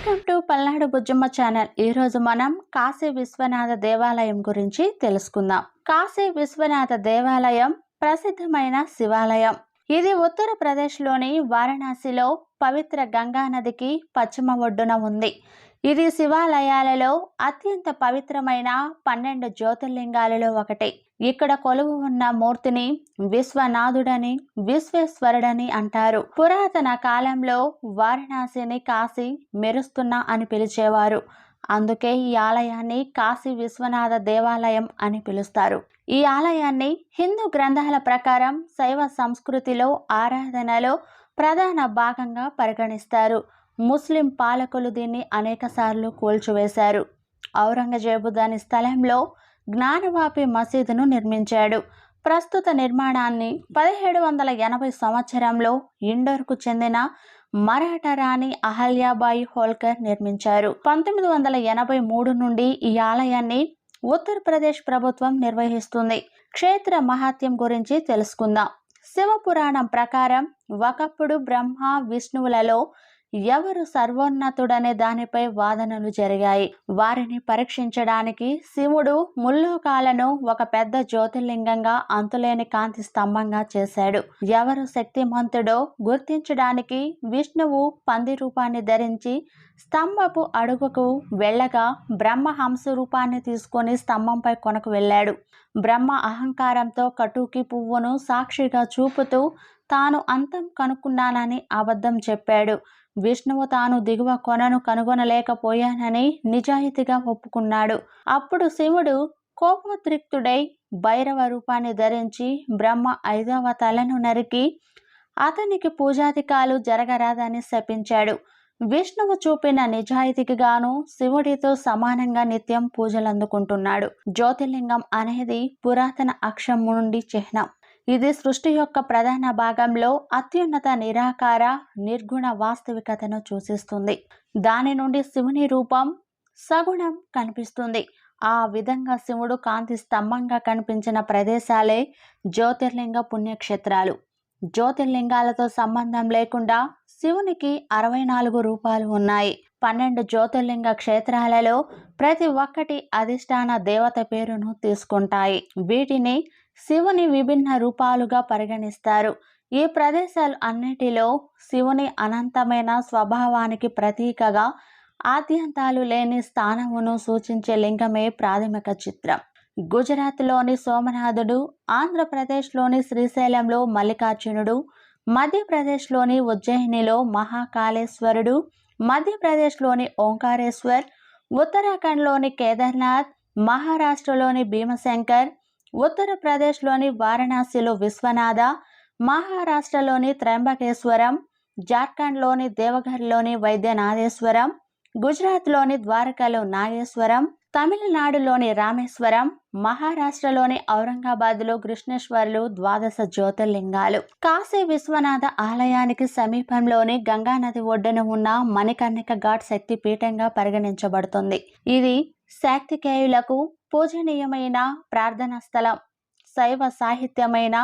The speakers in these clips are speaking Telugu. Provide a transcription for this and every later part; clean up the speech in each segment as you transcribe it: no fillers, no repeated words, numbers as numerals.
Welcome to Palnadu Bujjamma channel. ఈ రోజు మనం కాశీ విశ్వనాథ దేవాలయం గురించి తెలుసుకుందాం. కాశీ విశ్వనాథ దేవాలయం ప్రసిద్ధమైన శివాలయం. ఇది ఉత్తరప్రదేశ్లోని వారణాసిలో పవిత్ర గంగా నదికి పశ్చిమ ఒడ్డున ఉంది. ఇది శివాలయాలలో అత్యంత పవిత్రమైన 12 జ్యోతిర్లింగాలలో ఒకటి. ఇక్కడ కొలువు ఉన్న మూర్తిని విశ్వనాథుడని, విశ్వేశ్వరుడని అంటారు. పురాతన కాలంలో వారణాసిని కాశీ మెరుస్తున్న అని పిలిచేవారు. అందుకే ఈ ఆలయాన్ని కాశీ విశ్వనాథ దేవాలయం అని పిలుస్తారు. ఈ ఆలయాన్ని హిందూ గ్రంథాల ప్రకారం శైవ సంస్కృతిలో ఆరాధనలో ప్రధాన భాగంగా పరిగణిస్తారు. ముస్లిం పాలకులు దీన్ని అనేకసార్లు కూల్చివేశారు. ఔరంగజేబు దాని స్థలంలో జ్ఞానవాపి మసీదును నిర్మించాడు. ప్రస్తుత నిర్మాణాన్ని 1780 సంవత్సరంలో ఇండోర్కు చెందిన మరాఠా రాణి అహల్యాబాయి హోల్కర్ నిర్మించారు. 1983 నుండి ఈ ఆలయాన్ని ఉత్తరప్రదేశ్ ప్రభుత్వం నిర్వహిస్తుంది. క్షేత్ర మహాత్యం గురించి తెలుసుకుందాం. శివపురాణం ప్రకారం ఒకప్పుడు బ్రహ్మ విష్ణువులలో ఎవరు సర్వోన్నతుడనే దానిపై వాదనలు జరిగాయి. వారిని పరీక్షించడానికి శివుడు ముల్లోకాలను ఒక పెద్ద జ్యోతిర్లింగంగా అంతులేని కాంతి స్తంభంగా చేశాడు. ఎవరు శక్తిమంతుడో గుర్తించడానికి విష్ణువు పంది రూపాన్ని ధరించి స్తంభపు అడుగుకు వెళ్ళగా బ్రహ్మ హంస రూపాన్ని తీసుకొని స్తంభంపై కొనకు వెళ్ళాడు. బ్రహ్మ అహంకారంతో కటూకి పువ్వును సాక్షిగా చూపుతూ తాను అంతం కనుక్కున్నానని అబద్ధం చెప్పాడు. విష్ణువు తాను దిగువ కొనను కనుగొనలేకపోయానని నిజాయితీగా ఒప్పుకున్నాడు. అప్పుడు శివుడు కోపోద్రిక్తుడై భైరవ రూపాన్ని ధరించి బ్రహ్మ 5వ తలను నరికి అతనికి పూజాధికాలు జరగరాదని శపించాడు. విష్ణువు చూపిన నిజాయితీకి గాను శివుడితో సమానంగా నిత్యం పూజలు అందుకుంటున్నాడు. జ్యోతిర్లింగం అనేది పురాతన అక్షం నుండి చిహ్నం. ఇది సృష్టి యొక్క ప్రధాన భాగంలో అత్యున్నత నిరాకార నిర్గుణ వాస్తవికతను సూచిస్తుంది. దాని నుండి శివుని రూపం సగుణం కనిపిస్తుంది. ఆ విధంగా శివుడు కాంతి స్తంభంగా కనిపించిన ప్రదేశాలే జ్యోతిర్లింగ పుణ్యక్షేత్రాలు. జ్యోతిర్లింగాలతో సంబంధం లేకుండా శివునికి 64 రూపాలు ఉన్నాయి. 12 జ్యోతిర్లింగ క్షేత్రాలలో ప్రతి ఒక్కటి అధిష్టాన దేవత పేరును తీసుకుంటాయి. వీటిని శివుని విభిన్న రూపాలుగా పరిగణిస్తారు. ఈ ప్రదేశాలు అన్నిటిలో శివుని అనంతమైన స్వభావానికి ప్రతీకగా ఆద్యంతాలు లేని స్థానమును సూచించే లింగమే ప్రాథమిక చిత్రం. గుజరాత్లోని సోమనాథుడు, ఆంధ్రప్రదేశ్లోని శ్రీశైలంలో మల్లికార్జునుడు, మధ్యప్రదేశ్లోని ఉజ్జయినిలో మహాకాళేశ్వరుడు, మధ్యప్రదేశ్లోని ఓంకారేశ్వర్, ఉత్తరాఖండ్లోని కేదార్నాథ్, మహారాష్ట్రలోని భీమశంకర్, ఉత్తరప్రదేశ్లోని వారణాసిలో విశ్వనాథ, మహారాష్ట్రలోని త్రయంబకేశ్వరం, జార్ఖండ్లోని దేవఘర్లోని వైద్యనాథేశ్వరం, గుజరాత్లోని ద్వారకలో నాగేశ్వరం, తమిళనాడులోని రామేశ్వరం, మహారాష్ట్రలోని ఔరంగాబాద్లో కృష్ణేశ్వర్లు 12 జ్యోతిర్లింగాలు. కాశీ విశ్వనాథ ఆలయానికి సమీపంలోని గంగానది ఒడ్డున ఉన్న మణికర్ణిక ఘాట్ శక్తి పీఠంగా పరిగణించబడుతుంది. ఇది శాక్తికేయులకు పూజనీయమైన ప్రార్థనా స్థలం. శైవ సాహిత్యమైన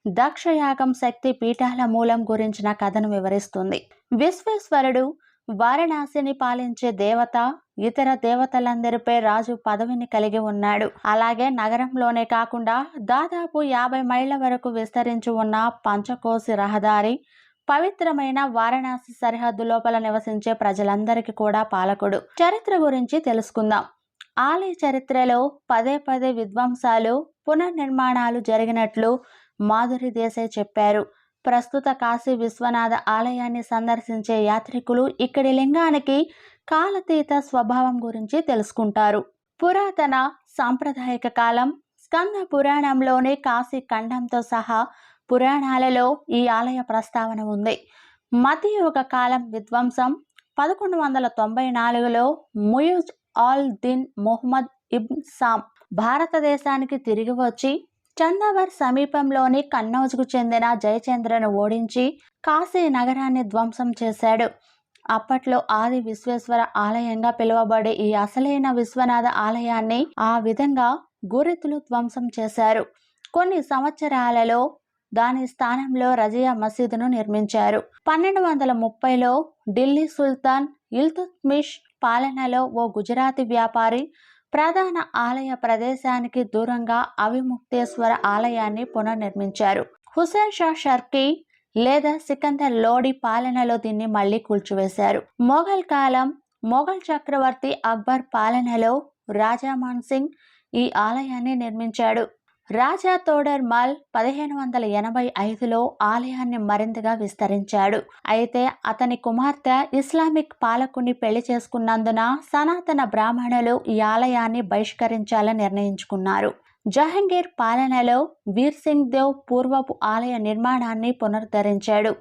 దక్షయాగం శక్తి పీఠాల మూలం గురించిన కథను వివరిస్తుంది. విశ్వేశ్వరుడు వారణాసిని పాలించే దేవత. ఇతర దేవతలందరిపై రాజు పదవిని కలిగి ఉన్నాడు. అలాగే నగరంలోనే కాకుండా దాదాపు 50 మైళ్ళ వరకు విస్తరించి ఉన్న పంచకోశి రహదారి పవిత్రమైన వారణాసి సరిహద్దు లోపల నివసించే ప్రజలందరికీ కూడా పాలకుడు. చరిత్ర గురించి తెలుసుకుందాం. ఆలయ చరిత్రలో పదే విధ్వంసాలు, పునర్నిర్మాణాలు జరిగినట్లు మాధురి దేశాయ్ చెప్పారు. ప్రస్తుత కాశీ విశ్వనాథ ఆలయాన్ని సందర్శించే యాత్రికులు ఇక్కడి లింగానికి కాలాతీత స్వభావం గురించి తెలుసుకుంటారు. పురాతన సాంప్రదాయిక కాలం స్కంద పురాణంలోని కాశీ ఖండంతో సహా పురాణాలలో ఈ ఆలయ ప్రస్తావన ఉంది. మధ్యయుగ కాలం విధ్వంసం 1194లో ముయిజ్ ఆల్ దిన్ మొహమ్మద్ ఇబ్న్ సామ్ భారతదేశానికి తిరిగి వచ్చి చందావర్ సమీపంలోని కన్నౌజ్కు చెందిన జయచంద్రను ఓడించి కాశీ నగరాన్ని ధ్వంసం చేశాడు. అప్పట్లో ఆది విశ్వేశ్వర ఆలయంగా పిలువబడే ఈ అసలైన విశ్వనాథ ఆలయాన్ని ఆ విధంగా గురితులు ధ్వంసం చేశారు. కొన్ని సంవత్సరాలలో దాని స్థానంలో రజియా మసీదును నిర్మించారు. 1230లో ఢిల్లీ సుల్తాన్ ఇల్తుత్మిష్ పాలనలో ఓ గుజరాతీ వ్యాపారి ప్రధాన ఆలయ ప్రదేశానికి దూరంగా అవిముక్తేశ్వర ఆలయాన్ని పునర్నిర్మించారు. హుసేన్ షా షర్కీ లేదా సికందర్ లోడి పాలనలో దీన్ని మళ్లీ కూల్చివేశారు. మొఘల్ కాలం మొఘల్ చక్రవర్తి అక్బర్ పాలనలో రాజా మాన్ సింగ్ ఈ ఆలయాన్ని నిర్మించాడు. రాజా తోడర్ మల్ 1585లో ఆలయాన్ని మరింతగా విస్తరించాడు. అయితే అతని కుమార్తె ఇస్లామిక్ పాలకుని పెళ్లి చేసుకున్నందున సనాతన బ్రాహ్మణులు ఈ ఆలయాన్ని బహిష్కరించాలని నిర్ణయించుకున్నారు. జహంగీర్ పాలనలో వీర్ సింగ్ దేవ్ పూర్వపు ఆలయ నిర్మాణాన్ని పునరుద్ధరించాడు.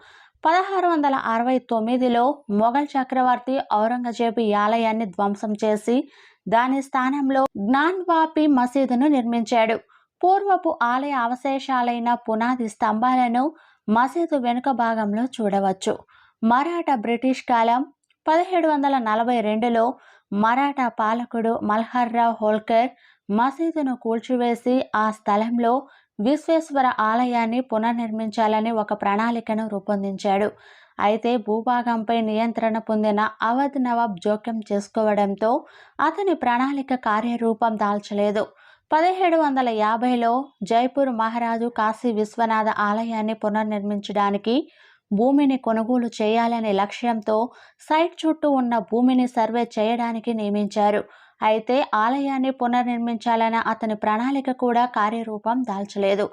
1669లో మొఘల్ చక్రవర్తి ఔరంగజేబు ఈ ఆలయాన్ని ధ్వంసం చేసి దాని స్థానంలో జ్ఞాన్వాపి మసీదును నిర్మించాడు. పూర్వపు ఆలయ అవశేషాలైన పునాది స్తంభాలను మసీదు వెనుక భాగంలో చూడవచ్చు. మరాఠా బ్రిటిష్ కాలం 1742లో మరాఠా పాలకుడు మల్హర్రావు హోల్కర్ మసీదును కూల్చివేసి ఆ స్థలంలో విశ్వేశ్వర ఆలయాన్ని పునర్నిర్మించాలని ఒక ప్రణాళికను రూపొందించాడు. అయితే భూభాగంపై నియంత్రణ పొందిన అవధ్ నవాబ్ జోక్యం చేసుకోవడంతో అతని ప్రణాళిక కార్యరూపం దాల్చలేదు. 1750లో జైపూర్ మహారాజు కాశీ విశ్వనాథ ఆలయాన్ని పునర్నిర్మించడానికి భూమిని కొనుగోలు చేయాలనే లక్ష్యంతో సైట్ చుట్టూ ఉన్న భూమిని సర్వే చేయడానికి నియమించారు. అయితే ఆలయాన్ని పునర్నిర్మించాలన్న అతని ప్రణాళిక కూడా కార్యరూపం దాల్చలేదు.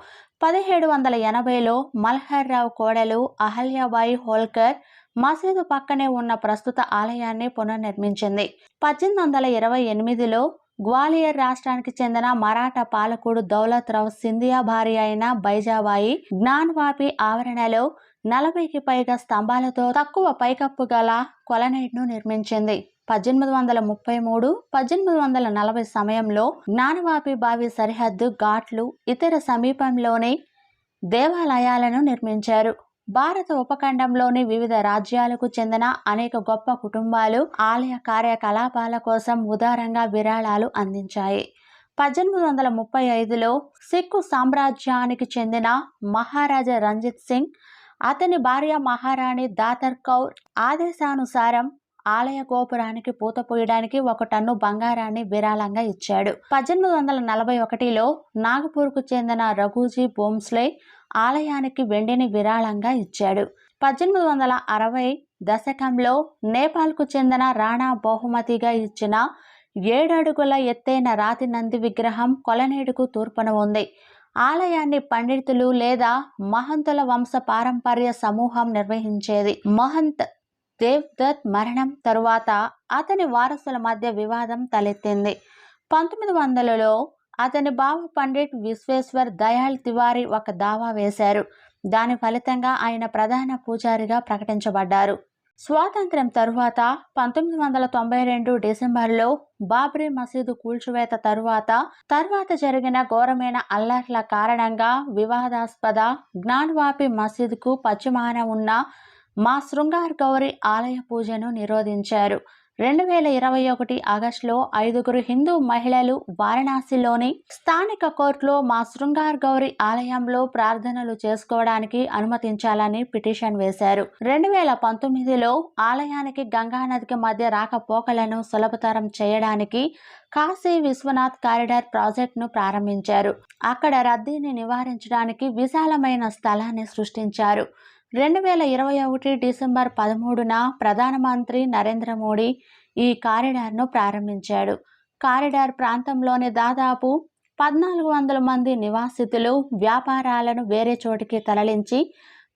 1780లో మల్హర్రావు కోడలు అహల్యాబాయి హోల్కర్ మసీదు పక్కనే ఉన్న ప్రస్తుత ఆలయాన్ని పునర్నిర్మించింది. 1828లో గ్వాలియర్ రాష్ట్రానికి చెందిన మరాఠా పాలకుడు దౌలత్ రావు సింధియా భార్య అయిన బైజాబాయి జ్ఞాన్వాపి ఆవరణలో 40కి పైగా స్తంభాలతో తక్కువ పైకప్పు గల కొలనైట్ను నిర్మించింది. 1833, 1840 సమయంలో జ్ఞానవాపి బావి సరిహద్దు ఘాట్లు ఇతర సమీపంలోని దేవాలయాలను నిర్మించారు. భారత ఉపఖండంలోని వివిధ రాజ్యాలకు చెందిన అనేక గొప్ప కుటుంబాలు ఆలయ కార్యకలాపాల కోసం ఉదారంగా విరాళాలు అందించాయి. 1835లో సిక్కు సామ్రాజ్యానికి చెందిన మహారాజా రంజిత్ సింగ్ అతని భార్య మహారాణి దాతర్ కౌర్ ఆదేశానుసారం ఆలయ గోపురానికి పూత పోయడానికి 1 టన్ను బంగారాన్ని విరాళంగా ఇచ్చాడు. 1841లో నాగపూర్కు చెందిన రఘుజీ భోంస్లే ఆలయానికి వెండిని విరాళంగా ఇచ్చాడు. 1860 దశకంలో నేపాల్కు చెందిన రాణా బహుమతిగా ఇచ్చిన 7 అడుగుల ఎత్తైన రాతి నంది విగ్రహం కొలనేడుకు తూర్పున ఉంది. ఆలయాన్ని పండితులు లేదా మహంతుల వంశ పారంపర్య సమూహం నిర్వహించేది. మహంత్ దేవ్దత్ మరణం తరువాత అతని వారసుల మధ్య వివాదం తలెత్తింది. 1900లో అతని బావ పండిట్ విశ్వేశ్వర్ దయాళ్ తివారీ ఒక దావా వేశారు. దాని ఫలితంగా ఆయన ప్రధాన పూజారిగా ప్రకటించబడ్డారు. స్వాతంత్ర్యం తరువాత 1992 డిసెంబర్లో బాబ్రీ మసీదు కూల్చివేత తరువాత జరిగిన ఘోరమైన అల్లర్ల కారణంగా వివాదాస్పద జ్ఞాన్వాపి మసీదుకు పశ్చిమాన ఉన్న మా శృంగార్ గౌరి ఆలయ పూజను నిరోధించారు. 2021 ఆగస్టులో 5 హిందూ మహిళలు వారణాసిలోని స్థానిక కోర్టులో మా శృంగార్ గౌరి ఆలయంలో ప్రార్థనలు చేసుకోవడానికి అనుమతించాలని పిటిషన్ వేశారు. 2019లో ఆలయానికి గంగానదికి మధ్య రాకపోకలను సులభతరం చేయడానికి కాశీ విశ్వనాథ్ కారిడార్ ప్రాజెక్టును ప్రారంభించారు. అక్కడ రద్దీని నివారించడానికి విశాలమైన స్థలాన్ని సృష్టించారు. 2021 డిసెంబర్ 13న ప్రధానమంత్రి నరేంద్ర మోడీ ఈ కారిడార్ను ప్రారంభించాడు. కారిడార్ ప్రాంతంలోని దాదాపు 1400 మంది నివాసితులు వ్యాపారాలను వేరే చోటికి తరలించి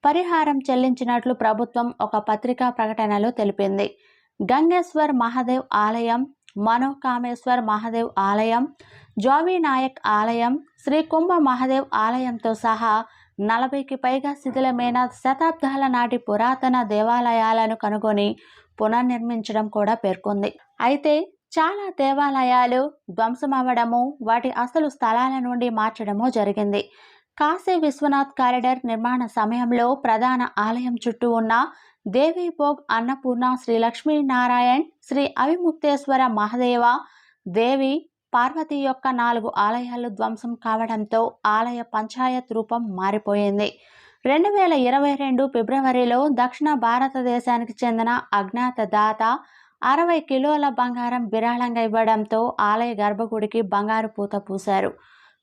పరిహారం చెల్లించినట్లు ప్రభుత్వం ఒక పత్రికా ప్రకటనలో తెలిపింది. గంగేశ్వర్ మహాదేవ్ ఆలయం, మనోకామేశ్వర్ మహాదేవ్ ఆలయం, జోవి నాయక్ ఆలయం, శ్రీ కుంభ మహాదేవ్ ఆలయంతో సహా 40కి పైగా శిథిలమైన శతాబ్దాల నాటి పురాతన దేవాలయాలను కనుగొని పునర్నిర్మించడం కూడా పేర్కొంది. అయితే చాలా దేవాలయాలు ధ్వంసమవ్వడము, వాటి అసలు స్థలాల నుండి మార్చడము జరిగింది. కాశీ విశ్వనాథ్ కారిడార్ నిర్మాణ సమయంలో ప్రధాన ఆలయం చుట్టూ ఉన్న దేవీభోగ్, అన్నపూర్ణ, శ్రీ లక్ష్మీనారాయణ్, శ్రీ అవిముక్తేశ్వర మహాదేవ, దేవి పార్వతి యొక్క 4 ఆలయాలు ధ్వంసం కావడంతో ఆలయ పంచాయత్ రూపం మారిపోయింది. 2022 ఫిబ్రవరిలో దక్షిణ భారతదేశానికి చెందిన అజ్ఞాత దాత 60 కిలోల బంగారం విరాళంగా ఇవ్వడంతో ఆలయ గర్భగుడికి బంగారు పూత పూశారు.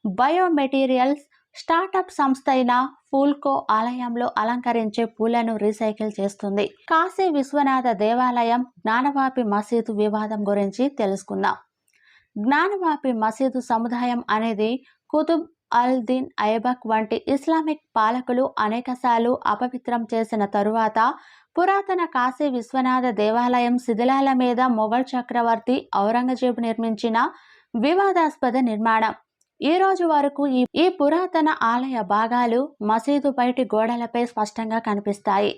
బయోమెటీరియల్స్ స్టార్టప్ సంస్థ అయిన ఫూల్కో ఆలయంలో అలంకరించే పూలను రీసైకిల్ చేస్తుంది. కాశీ విశ్వనాథ దేవాలయం జ్ఞానవాపి మసీదు వివాదం గురించి తెలుసుకుందాం. జ్ఞానవాపి మసీదు సముదాయం అనేది కుతుబ్ అల్ దీన్ ఐబక్ వంటి ఇస్లామిక్ పాలకులు అనేకసార్లు అపవిత్రం చేసిన తరువాత పురాతన కాశీ విశ్వనాథ దేవాలయం శిథిలాల మీద మొఘల్ చక్రవర్తి ఔరంగజేబు నిర్మించిన వివాదాస్పద నిర్మాణం. ఈ రోజు వరకు ఈ పురాతన ఆలయ భాగాలు మసీదు బయటి గోడలపై స్పష్టంగా కనిపిస్తాయి.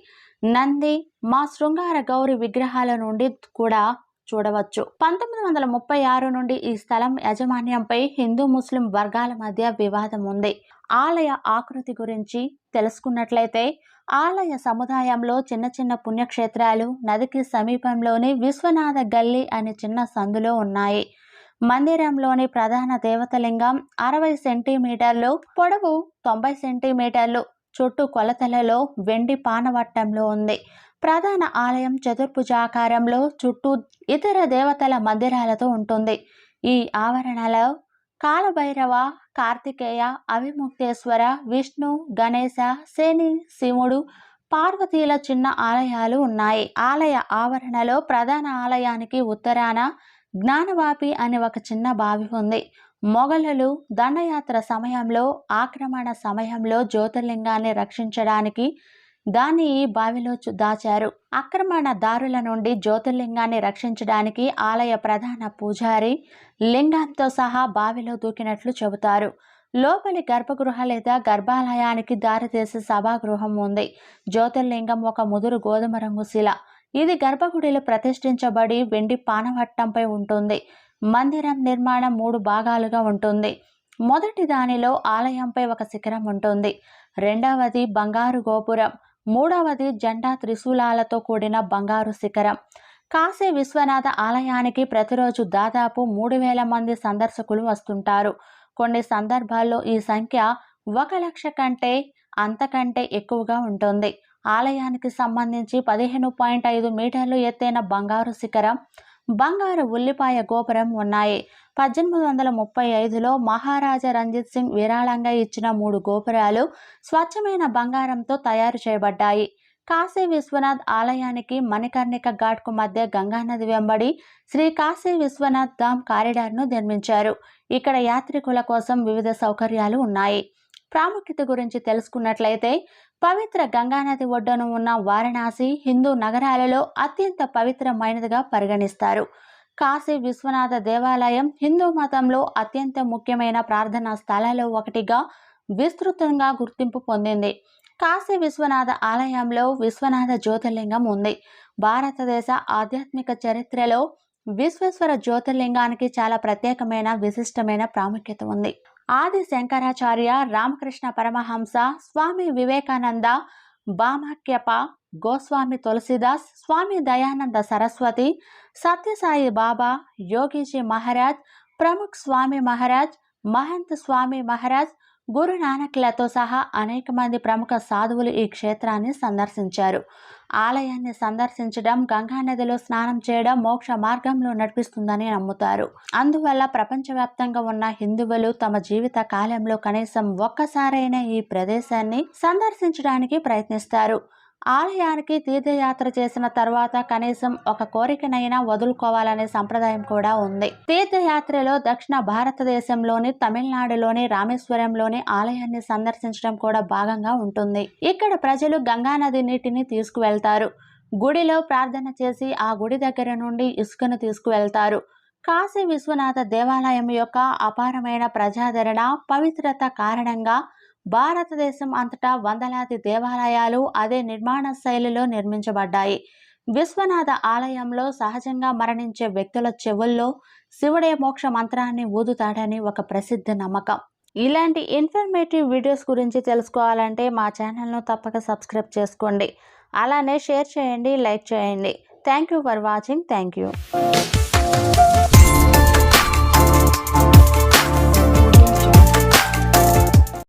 నంది, మా శృంగార గౌరి విగ్రహాల నుండి కూడా చూడవచ్చు. 1936 నుండి ఈ స్థలం యాజమాన్యంపై హిందూ ముస్లిం వర్గాల మధ్య వివాదం ఉంది. ఆలయ ఆకృతి గురించి తెలుసుకున్నట్లయితే ఆలయ సముదాయంలో చిన్న చిన్న పుణ్యక్షేత్రాలు నదికి సమీపంలోని విశ్వనాథ గల్లీ అనే చిన్న సందులో ఉన్నాయి. మందిరంలోని ప్రధాన దేవతలింగం 60 సెంటీమీటర్లు పొడవు, 90 సెంటీమీటర్లు చుట్టూ కొలతలలో వెండి పానవట్టంలో ఉంది. ప్రధాన ఆలయం చతుర్భుజాకారంలో చుట్టూ ఇతర దేవతల మందిరాలతో ఉంటుంది. ఈ ఆవరణలో కాలభైరవ, కార్తికేయ, అవిముక్తేశ్వర, విష్ణు, గణేశ, శని, శివుడు, పార్వతీల చిన్న ఆలయాలు ఉన్నాయి. ఆలయ ఆవరణలో ప్రధాన ఆలయానికి ఉత్తరాన జ్ఞానవాపి అనే ఒక చిన్న బావి ఉంది. మొఘలులు దండయాత్ర సమయంలో, ఆక్రమణ సమయంలో జ్యోతిర్లింగాన్ని రక్షించడానికి దాన్ని ఈ బావిలో దాచారు. ఆక్రమణదారుల నుండి జ్యోతిర్లింగాన్ని రక్షించడానికి ఆలయ ప్రధాన పూజారి లింగంతో సహా బావిలో దూకినట్లు చెబుతారు. లోపలి గర్భగృహ లేదా గర్భాలయానికి దారితీసే సభాగృహం ఉంది. జ్యోతిర్లింగం ఒక ముదురు గోధుమ రంగు శిల. ఇది గర్భగుడిలో ప్రతిష్ఠించబడి వెండి పానవట్టంపై ఉంటుంది. మందిరం నిర్మాణం 3 భాగాలుగా ఉంటుంది. మొదటి దానిలో ఆలయంపై ఒక శిఖరం ఉంటుంది. రెండవది బంగారు గోపురం, మూడవది జెండా త్రిశూలాలతో కూడిన బంగారు శిఖరం. కాశీ విశ్వనాథ ఆలయానికి ప్రతిరోజు దాదాపు 3000 మంది సందర్శకులు వస్తుంటారు. కొన్ని సందర్భాల్లో ఈ సంఖ్య 1,00,000 కంటే అంతకంటే ఎక్కువగా ఉంటుంది. ఆలయానికి సంబంధించి 15.5 మీటర్లు ఎత్తైన బంగారు శిఖరం, బంగారు ఉల్లిపాయ గోపురం ఉన్నాయి. 1835లో మహారాజా రంజిత్ సింగ్ విరాళంగా ఇచ్చిన 3 గోపురాలు స్వచ్ఛమైన బంగారంతో తయారు చేయబడ్డాయి. కాశీ విశ్వనాథ్ ఆలయానికి మణికర్ణిక ఘాట్కు మధ్య గంగానది వెంబడి శ్రీ కాశీ విశ్వనాథ్ ధామ్ కారిడార్ను నిర్మించారు. ఇక్కడ యాత్రికుల కోసం వివిధ సౌకర్యాలు ఉన్నాయి. ప్రాముఖ్యత గురించి తెలుసుకున్నట్లయితే పవిత్ర గంగానది ఒడ్డున ఉన్న వారణాసి హిందూ నగరాలలో అత్యంత పవిత్రమైనదిగా పరిగణిస్తారు. కాశీ విశ్వనాథ దేవాలయం హిందూ మతంలో అత్యంత ముఖ్యమైన ప్రార్థనా స్థలాల్లో ఒకటిగా విస్తృతంగా గుర్తింపు పొందింది. కాశీ విశ్వనాథ ఆలయంలో విశ్వనాథ జ్యోతిర్లింగం ఉంది. భారతదేశ ఆధ్యాత్మిక చరిత్రలో విశ్వేశ్వర జ్యోతిర్లింగానికి చాలా ప్రత్యేకమైన విశిష్టమైన ప్రాముఖ్యత ఉంది. ఆది శంకరాచార్య, రామకృష్ణ పరమహంస, స్వామి వివేకానంద, బామాఖ్యప, గోస్వామి తులసిదాస్, స్వామి దయానంద సరస్వతి, సత్యసాయి బాబా, యోగీజీ మహారాజ్, ప్రముఖ్ స్వామి మహారాజ్, మహంత్ స్వామి మహారాజ్, గురు నానక్లతో సహా అనేక మంది ప్రముఖ సాధువులు ఈ క్షేత్రాన్ని సందర్శించారు. ఆలయాన్ని సందర్శించడం, గంగానదిలో స్నానం చేయడం మోక్ష మార్గంలో నడిపిస్తుందని నమ్ముతారు. అందువల్ల ప్రపంచవ్యాప్తంగా ఉన్న హిందువులు తమ జీవిత కాలంలో కనీసం ఒక్కసారైనా ఈ ప్రదేశాన్ని సందర్శించడానికి ప్రయత్నిస్తారు. ఆలయానికి తీర్థయాత్ర చేసిన తర్వాత కనీసం ఒక కోరికనైనా వదులుకోవాలనే సంప్రదాయం కూడా ఉంది. తీర్థయాత్రలో దక్షిణ భారతదేశంలోని తమిళనాడులోని రామేశ్వరంలోని ఆలయాన్ని సందర్శించడం కూడా భాగంగా ఉంటుంది. ఇక్కడ ప్రజలు గంగానది నీటిని తీసుకువెళ్తారు. గుడిలో ప్రార్థన చేసి ఆ గుడి దగ్గర నుండి ఇసుకను తీసుకువెళ్తారు. కాశీ విశ్వనాథ దేవాలయం యొక్క అపారమైన ప్రజాదరణ, పవిత్రత కారణంగా భారతదేశం అంతటా వందలాది దేవాలయాలు అదే నిర్మాణ శైలిలో నిర్మించబడ్డాయి. విశ్వనాథ ఆలయంలో సహజంగా మరణించే వ్యక్తుల చెవుల్లో శివుడే మోక్ష మంత్రాన్ని ఊదుతాడని ఒక ప్రసిద్ధ నమ్మకం. ఇలాంటి ఇన్ఫర్మేటివ్ వీడియోస్ గురించి తెలుసుకోవాలంటే మా ఛానల్ను తప్పక సబ్స్క్రైబ్ చేసుకోండి. అలానే షేర్ చేయండి, లైక్ చేయండి. Thank you for watching. Thank you.